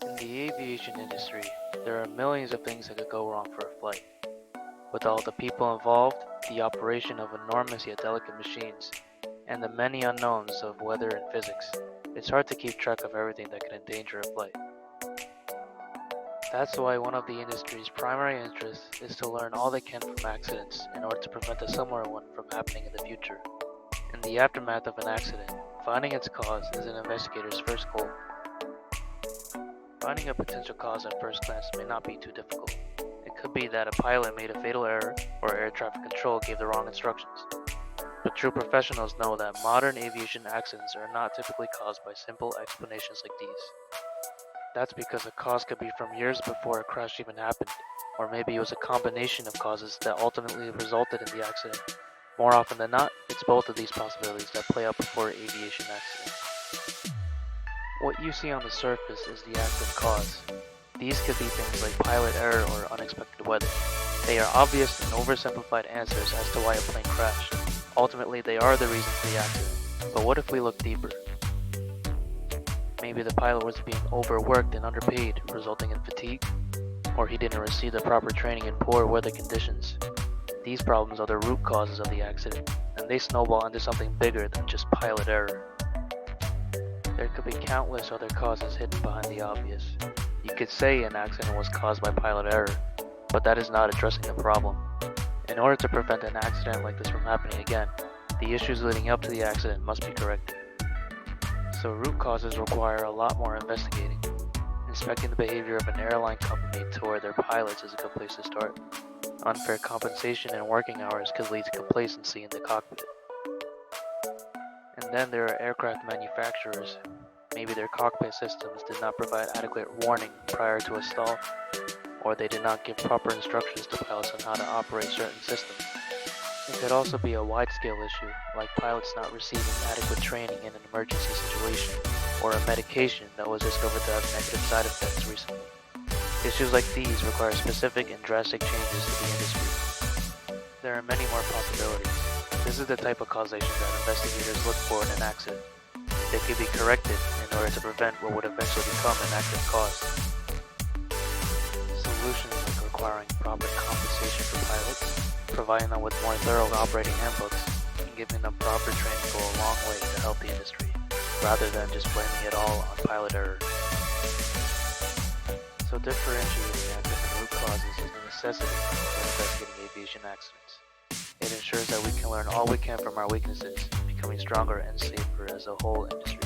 In the aviation industry, there are millions of things that could go wrong for a flight. With all the people involved, the operation of enormous yet delicate machines, and the many unknowns of weather and physics, it's hard to keep track of everything that could endanger a flight. That's why one of the industry's primary interests is to learn all they can from accidents in order to prevent a similar one from happening in the future. In the aftermath of an accident, finding its cause is an investigator's first goal. Finding a potential cause at first glance may not be too difficult. It could be that a pilot made a fatal error or air traffic control gave the wrong instructions. But true professionals know that modern aviation accidents are not typically caused by simple explanations like these. That's because a cause could be from years before a crash even happened, or maybe it was a combination of causes that ultimately resulted in the accident. More often than not, it's both of these possibilities that play out before an aviation accident. What you see on the surface is the active cause. These could be things like pilot error or unexpected weather. They are obvious and oversimplified answers as to why a plane crashed. Ultimately, they are the reason for the accident. But what if we look deeper? Maybe the pilot was being overworked and underpaid, resulting in fatigue, or he didn't receive the proper training in poor weather conditions. These problems are the root causes of the accident, and they snowball into something bigger than just pilot error. There could be countless other causes hidden behind the obvious. You could say an accident was caused by pilot error, but that is not addressing the problem. In order to prevent an accident like this from happening again, the issues leading up to the accident must be corrected. So root causes require a lot more investigating. Inspecting the behavior of an airline company toward their pilots is a good place to start. Unfair compensation and working hours could lead to complacency in the cockpit. And then there are aircraft manufacturers. Maybe their cockpit systems did not provide adequate warning prior to a stall, or they did not give proper instructions to pilots on how to operate certain systems. It could also be a wide-scale issue, like pilots not receiving adequate training in an emergency situation, or a medication that was discovered to have negative side effects recently. Issues like these require specific and drastic changes to the industry. There are many more possibilities. This is the type of causation that investigators look for in an accident. They could be corrected in order to prevent what would eventually become an active cause. Solutions like requiring proper compensation for pilots, providing them with more thorough operating handbooks, and giving them proper training go a long way to help the industry, rather than just blaming it all on pilot error. So differentiating active and root causes is a necessity for investigating aviation accidents. It ensures that we can learn all we can from our weaknesses, becoming stronger and safer as a whole industry.